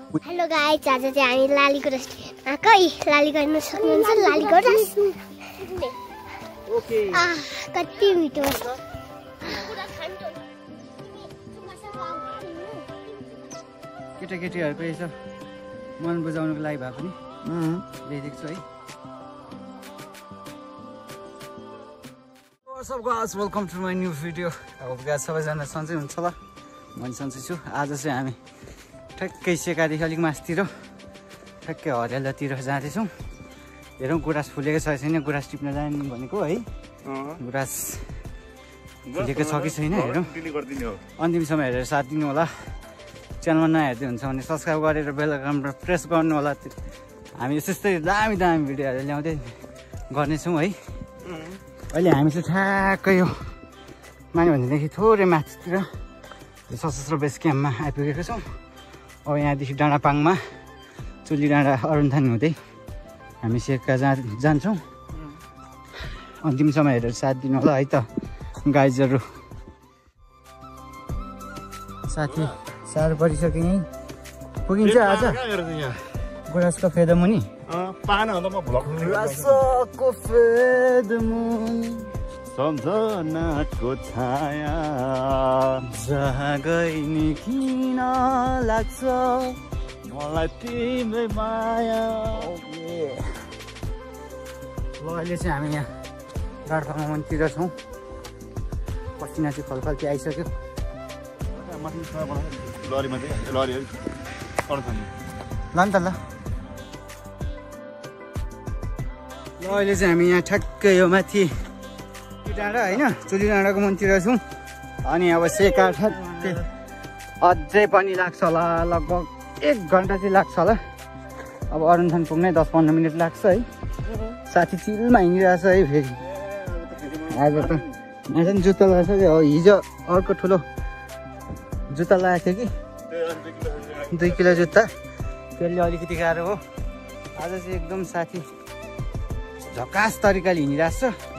Hello guys, आज चाहिँ हामी लालीगुराँस आकै लाली गर्न सक्नुहुन्छ लालीगुराँस। ओके कति मिठो छ। केटाकेटीहरुको यसो मन बुझाउनको लागि भए पनि ल्याइदिएको छु है। What's up guys, welcome to my new video. I hope guys सबैजना सन्चै हुन्छ होला। म सन्चै छु। आज चाहिँ हामी ठ्याक्कै सेकादेखि अलिक मासतिर ठ्याक्कै हरियालातिर जाँदैछौँ। हेरौँ गुराँस फुलेको छ छैन, गुराँस टिप्न जाने भनेको है। गुराँस फुलेको छ कि छैन हेरौँ। अन्तिमसम्म हेरेर साथ दिनु होला। च्यानलमा नहेर्दै हुन्छ भने सब्सक्राइब गरेर बेल आइकन प्रेस गर्नु होला। हामी यस्तै दामी दामी भिडियोहरू ल्याउँदै गर्नेछौँ है। अहिले हामी चाहिँ ठ्याक्कै यो माने भनेदेखि थोरै माथितिर सशस्त्र बेस क्याम्पमा आइपुगेको छौँ। अब यहाँदेखि डाँडापाङमा चुली डाँडा अरुणथान हुँदै हामी सेका जान्छौँ। अन्तिमसम्म हेरेर साथ दिनु होला है त गाइजहरू। साथी साह्रो परिसक्यो यहीँ पुगिन्छ आज गुराँसको फेदमुनि गुराँसको फेदमुनि सम्झनाको छाया जहाँ गइ नि किन लाग्छ मलाई तिम्रो माया। ल अहिले चाहिँ हामी यहाँ डाँडापाङ मन्दिर छौँ। पसिना चाहिँ खलखल्ती आइसक्यो। ल नि त ल अहिले चाहिँ हामी यहाँ ठ्याक्कै यो माथि डाँडा होइन चुली डाँडाको मन्दिर छौँ। अनि अब सेका ठ्याक्कै अझै पनि लाग्छ होला, लगभग 1 घन्टा चाहिँ लाग्छ होला। अब अरुणथान पुग्नै 10-15 मिनट लाग्छ है। साथी चिलमा हिँडिरहेछ है। फेरि आज त यहाँ चाहिँ जुत्ता लगाएको छ। हिजो अर्को ठुलो जुत्ता लगाएको थियो कि 2 किलो जुत्ता, त्यसले अलिकति गाह्रो हो। आज चाहिँ एकदम साथी झकास तरिकाले हिँडिरहेछ।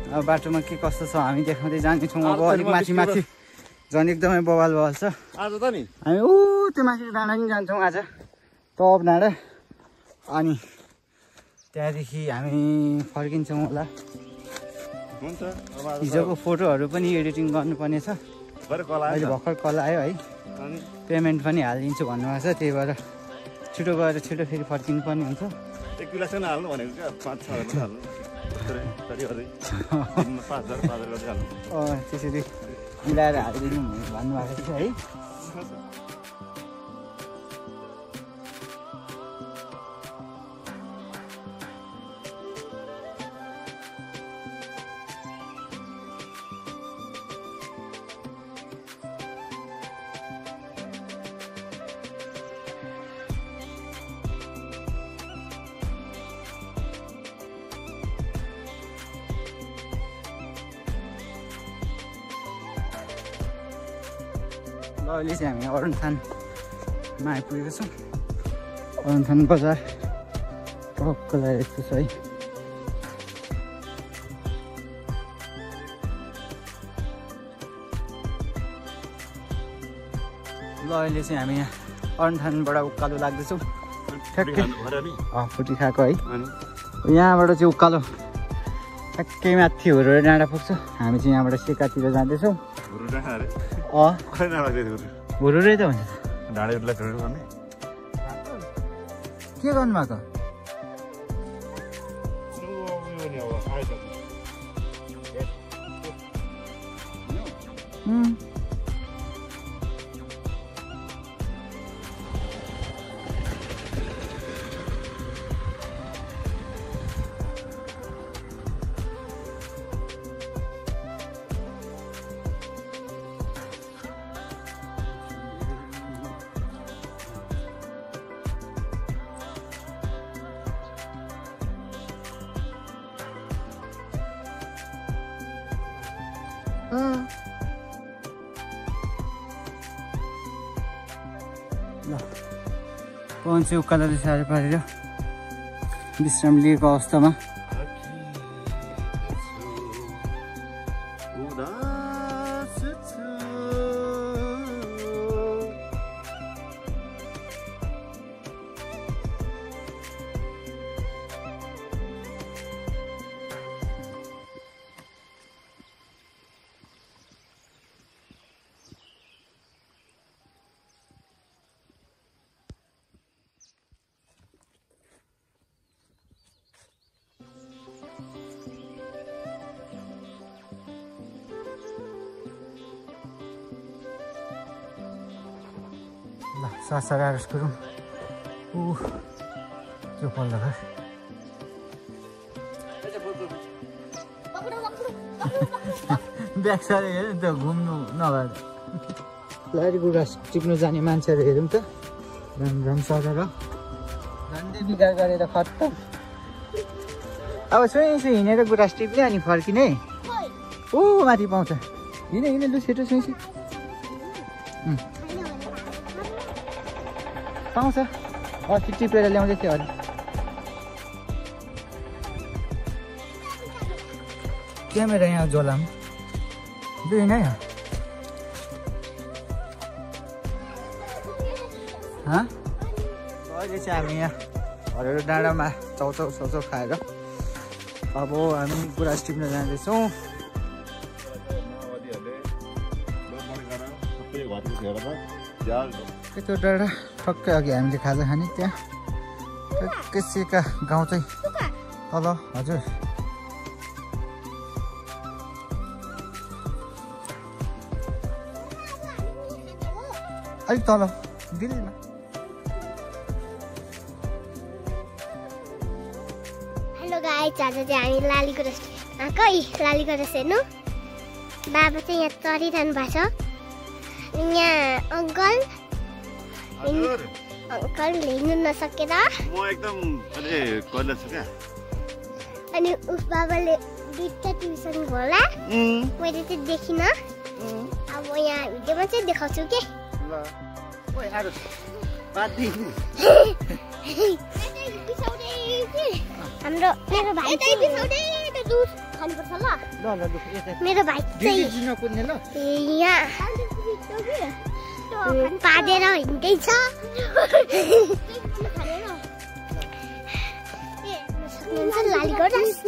अब बाटोमा के कस्तो छ हामी देखाउँदै जानेछौँ। अब अलिक माथि माथि झन् एकदमै बवाल छ आज त नि। हामी त्यो माथि डाँडा पनि जान्छौँ आज, टप डाँडा। अनि त्यहाँदेखि हामी फर्किन्छौँ होला। हिजोको फोटोहरू पनि एडिटिङ गर्नुपर्ने छ। अहिले भर्खर कल आयो है। पेमेन्ट पनि हालिदिन्छु भन्नुभएको छ, त्यही भएर छिटो गएर छिटो फेरि फर्किनु पर्ने हुन्छ। 1 गिलास हाल्नु भनेको क्या 5-6 हाल्नु त्यसरी मिलाएर हालिदिनु भन्नुभएको थियो है। अहिले चाहिँ हामी अरुणथानमा आइपुगेको छौँ। अरुणथान बजार टक्क लागेको छ है। ल अहिले चाहिँ हामी यहाँ अरुणथानबाट उकालो लाग्दैछौँ। ठ्याक्कै फुटी खाएको है। यहाँबाट चाहिँ उकालो ठ्याक्कै माथि हुरुरे डाँडा पुग्छ। हामी चाहिँ यहाँबाट सेकातिर जाँदैछौँ। हुरुरै त भन्छ के गर्नुभएको? पवन चाहिँ उकालोले साह्रो पारेर विश्राम लिएको अवस्थामा सारारस गरौँ त्यो पल्लो घर ब्याग सारे हेर्नु नि त घुम्नु नभएर लारी गुराँस टिप्नु जाने मान्छेहरू हेरौँ त राम सरेर झन्डै बिगार गरेर खत्तम अब सुई हिँडेर गुराँस टिप्ने अनि फर्किने ओ माथि पाउँछ हिँड लु छिटो सुई पाउँछ अस्ति टिपेर ल्याउँदै थियो अरे क्यामेरा यहाँ जोलाम दुई नै अहिले चाहिँ हामी यहाँ हरेर डाँडामा चाउचाउ खाएर अब हामी गुराँस टिप्न जाँदैछौँ त्यो डाँडा ठक्कै अघि हामीले खाजा खाने त्यहाँ टक्कै सेका गाउँ चाहिँ तल हजुर अलिक तल दिल्लीमा हेलो गाइस आज चाहिँ हामी लालीगुराँस आएको लालीगुराँस हेर्नु बाबा चाहिँ यहाँ चढिरहनु भएको छ यहाँ अङ्कल हिँड्नु नसकेर म एकदम अलि कलेज छु क्या अनि उस बाबाले दुईटा ट्युसन होला मैले चाहिँ देखिनँ अब यहाँ भिडियोमा चाहिँ देखाउँछु के हाम्रो मेरो भाइ मेरो भाइ चाहिँ यहाँ पादेर हिँड्दैछ लालीगुराँस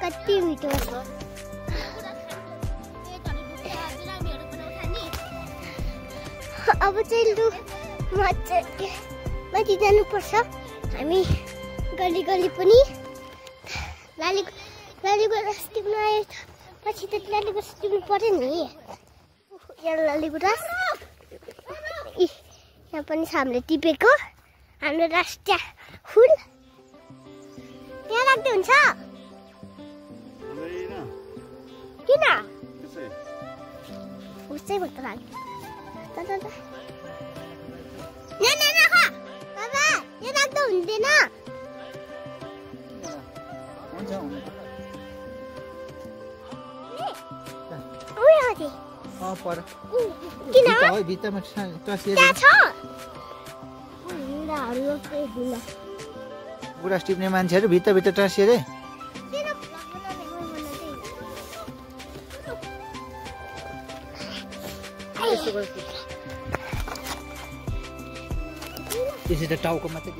कति मिठो छ अब चाहिँ लु माथि जानुपर्छ हामी गली पनि लालीगुराँस टिप्नु आयो पछि त लालीगुराँस टिप्नु पर्यो नि यहाँ लालीगुराँस यहाँ पनि छ हामीले टिपेको हाम्रो राष्ट्रिय फुल यहाँ राख्दै हुन्छ किन उसै भन्छ लाग्यो बाबा यहाँ राख्दा हुँदैन गुराँस टिप्ने मान्छेहरू भित्र टाँसिएर त्यसै त टाउको मात्रै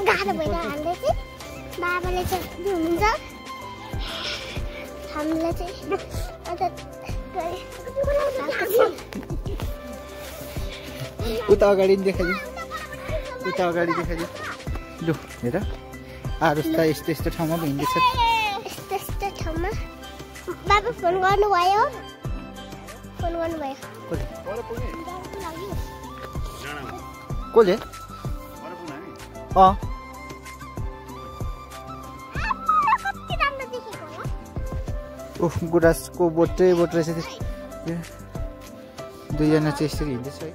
गाह्रो भएर हामीले चाहिँ बाबाले चाहिँ हुनुहुन्छ हामीलाई चाहिँ उता अगाडि देखाइदियो लु हेर आरुस्ता यस्तो ठाउँमा पो हिँड्दैछ यस्तो ठाउँमा बाबा फोन गर्नुभयो कसले गुराँसको बोट रहेछ दुईजना चाहिँ यसरी हिँड्दैछ है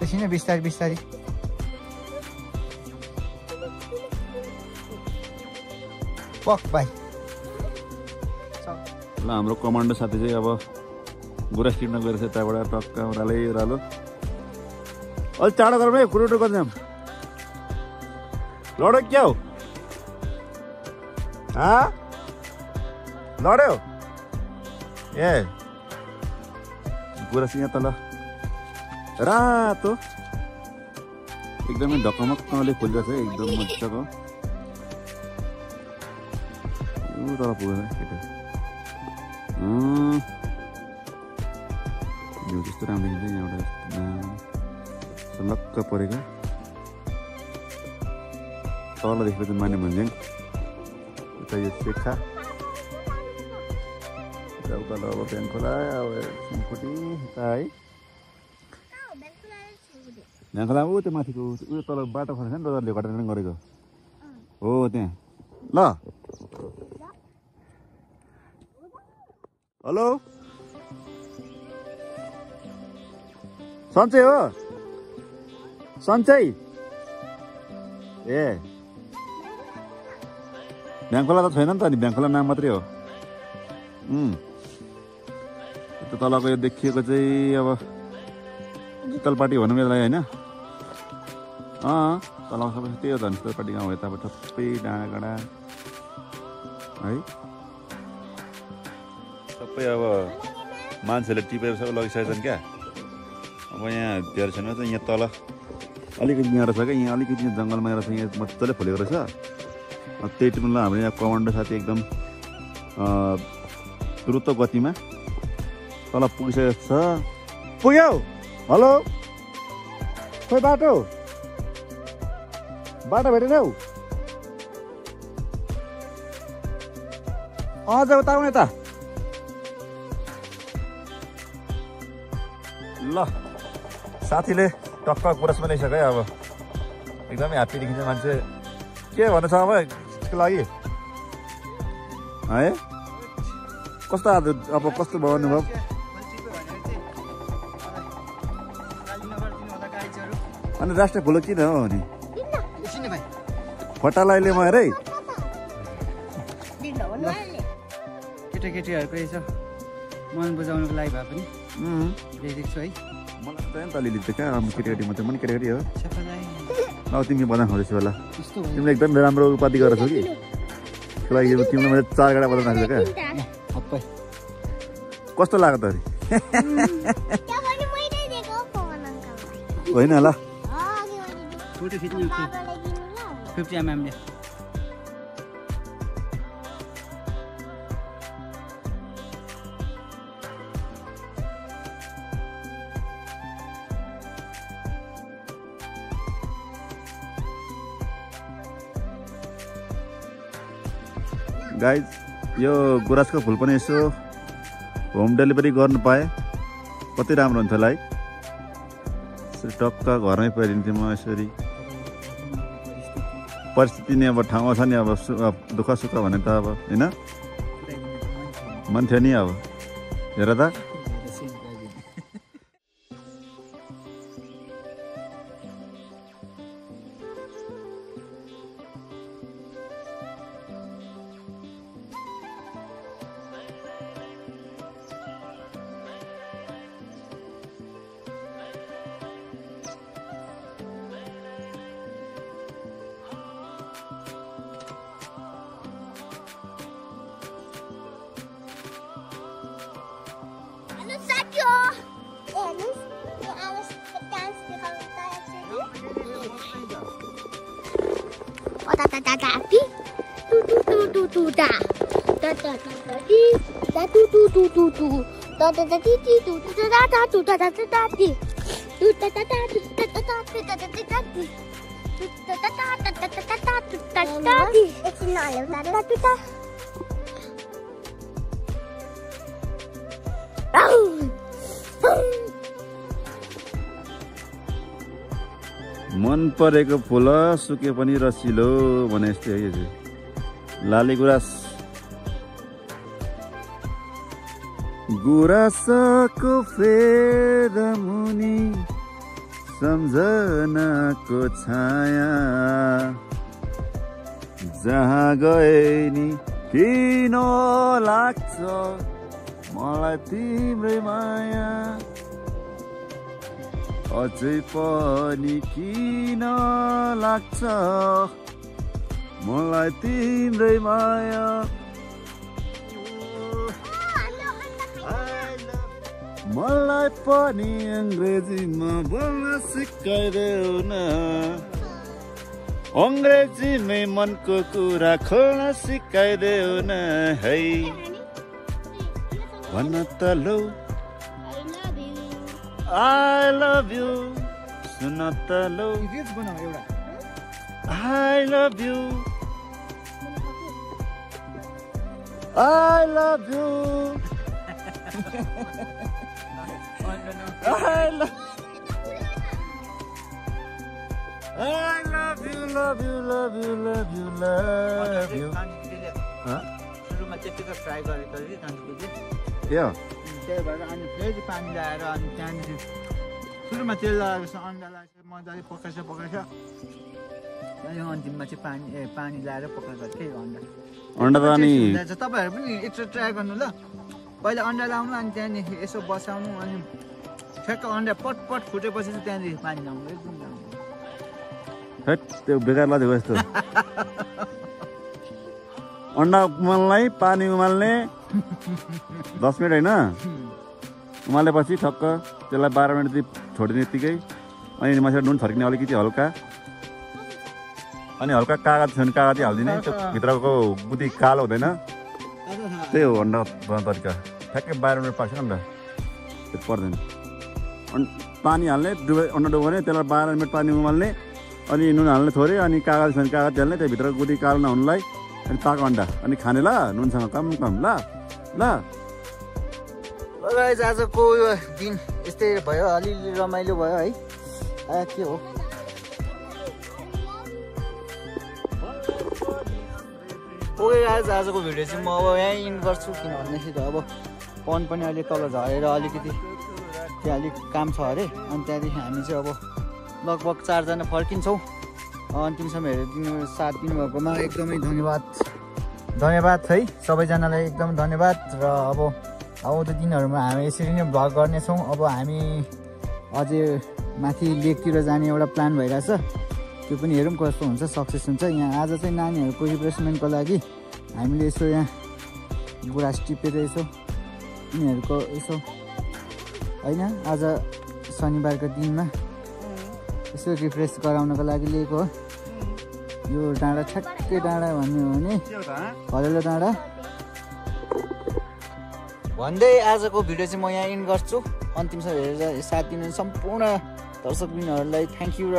एकछिन बिस्तारी पक भाइ ल हाम्रो कमान्डो साथी चाहिँ अब गुराँस टिप्न गएर चाहिँ त्यहाँबाट टक्क ओह्रालो अलिक टाढो गरौँ है कुरो गर्छौँ लड्यो क्या हो लड्यो ए गुराँस यहाँ तल रातो एकदमै ढकमक्कले फुलिरहेको छ एकदम मजाको तल पुगेर केटा त्यस्तो राम्रो देखिन्छ यहाँबाट लक्क परेको तल देखेको चाहिँ माने भन्ज्याङ यता यो सेखा यता उकालो अब ब्याङ्क खोला अब सिमकुटी यता है ब्याङ्क खोला ऊ त्यो माथिको उयो तल बाटो खनेको नि डजरले घटेर गरेको हो त्यहाँ ल हेलो सन्चै हो सन्चै ए ब्याङ्क खोला त छैन नि त अनि ब्याङ्क खोला नाम मात्रै हो त्यो तलको यो देखिएको चाहिँ अब शीतलपाटी भनौँ यसलाई होइन तलको सबै त्यही हो त नि शीतलपाटी गाउँ यता अब सबै डाँडाकाँडा है सबै अब मान्छेहरूले टिपेर सबै लगिसकेको छन् क्या अब यहाँ धेरै छैन त यहाँ तल अलिकति यहाँ रहेछ क्या यहाँ अलिकति जङ्गलमा रहेछ यहाँ मजाले फुलेको रहेछ त्यही टिमलाई हाम्रो यहाँ कमान्डो साथी एकदम द्रुत गतिमा तल पुगिसकेको छ पुग्यौ हेलो खोइ बाटो भेटेन हौ अझ उता आउने त ल साथीले टक्क गुराँसमा ल्याइसक्यो है अब एकदमै ह्याप्पी देखिन्छ मान्छे के भन्नु छ अब यसको लागि है कस्तो अब कस्तो भयो अनुभव अनि राष्ट्रिय फुल किन हो नि फटालाइले महेर है केटाकेटीहरूको यसो मन बुझाउनुको लागि भए पनि ल्याइदिएको छु है मलाई त नि त अलिअलि त कहाँ केटाकेटी मात्रै पनि केटाकेटी हो अब तिमी बजाउनु खोजेछ होला तिमीले एकदम राम्रो उपाधि गरेर छौ कि त्यसको लागि तिमीले मैले 4 गाडा बजाउनु राखेको क्या कस्तो लाग्यो त होइन ल फोटो खिच्नु 50 mm ले गाइज यो गुराँसको फुल पनि यसो होम डेलिभरी गर्नु पाएँ कति राम्रो हुन्थ्यो होला है यसरी टक्क घरमै पुऱ्याइदिन्थेँ म यसरी परिस्थिति नै अब ठाउँमा छ नि अब दुःख सुख भने त अब होइन मन थियो नि अब हेर त मन परेको फुल सुके पनि रसिलो भने जस्तै है यो चाहिँ लाली गुराँस गुराँसको फेद मुनि सम्झनाको छाया जहाँ गए नि किन लाग्छ मलाई तिम्रै माया अझै पनि किन लाग्छ मलाई तिम्रै माया मलाई पनि अङ्ग्रेजीमा बोल्न सिकाइदेऊ न अङ्ग्रेजीमै मनको कुरा खोल्न सिकाइदेऊ न है भन्न त लौ I love you सुन त लौ गीत बनाऊ एउटा I I love you. I love you. I love you, love you, love you, love you, love you. सुरुमा त्यतिको फ्राई गरेको कि कान्छुले के हो त्यही भएर अनि फेरि पानी लगाएर अनि त्यहाँदेखि सुरुमा तेल लगाएपछि अन्डालाई चाहिँ मजाले पकाइछ त्यहाँदेखि अन्तिममा चाहिँ पानी लगाएर पकाएको त्यही अन्डा त अनि तपाईँहरू पनि एकचोटि ट्राई गर्नु ल पहिला अन्डा लाउनु अनि त्यहाँदेखि यसो बसाउनु अनि ठ्याक्क अन्डा पटपट फुटेपछि चाहिँ त्यहाँदेखि पानी लाउनु एकदम राम्रो हेट त्यो बेकार लागेको यस्तो अन्डा उमाल्नै पानी उमाल्ने 10 मिनट होइन उमालेपछि ठक्क त्यसलाई 12 मिनट छोडिदिने यत्तिकै अनि मासु नुन छर्किने अलिकति हल्का अनि हल्का कागज छ भने कागज हालिदिने त्यो भित्रको गुदी कालो हुँदैन त्यही हो अन्डा बनाउने तरिका ठ्याक्कै 12 मिनट पाक्छ अन्डा त्यो पर्दैन अनि पानी हाल्ने अन्डा डुबाउने त्यसलाई 12 मिनट पानी उमाल्ने अनि नुन हाल्ने थोरै अनि कागज छ भने कागज हाल्ने त्यो भित्रको गुदी कालो नहुनुलाई अनि पाको अन्डा अनि खाने ल नुनसँग कम ल गाइस आजको यो दिन यस्तै भयो अलिअलि रमाइलो भयो है के हो ओके गाइस आजको भिडियो चाहिँ म अब यहीँ इन गर्छु किन भन्दाखेरि अब पवन पनि अहिले तल झरेर अलिकति त्यहाँ अलिक काम छ अरे अनि त्यहाँदेखि हामी चाहिँ अब लगभग 4 जना फर्किन्छौँ अन्तिमसम्म हेरिदिनु साथ दिनुभएकोमा एकदमै धन्यवाद है सबैजनालाई एकदम धन्यवाद र अब आउँदो दिनहरूमा हामी यसरी नै भ्लग गर्नेछौँ अब हामी अझै माथि लेकतिर जाने एउटा प्लान भइरहेछ त्यो पनि हेरौँ कस्तो हुन्छ सक्सेस हुन्छ यहाँ आज चाहिँ नानीहरूको रिफ्रेसमेन्टको लागि हामीले यसो यहाँ गुराँस टिपेर यसो उनीहरूको यसो होइन आज शनिबारको दिनमा यसो रिफ्रेस गराउनको लागि लिएको हो यो डाँडा ठ्याक्कै डाँडा भन्ने हो भने हलेलो डाँडा भन्दै आजको भिडियो चाहिँ म यहाँ इन गर्छु अन्तिमसम्म हेरेर साथ दिनु सम्पूर्ण दर्शकबिनहरूलाई थ्याङ्क यू र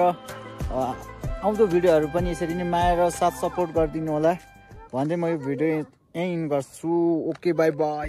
आउँदो भिडियोहरू पनि यसरी नै माया र साथ सपोर्ट गरिदिनु होला भन्दै म यो भिडियो यहीँ इन गर्छु ओके बाई बाई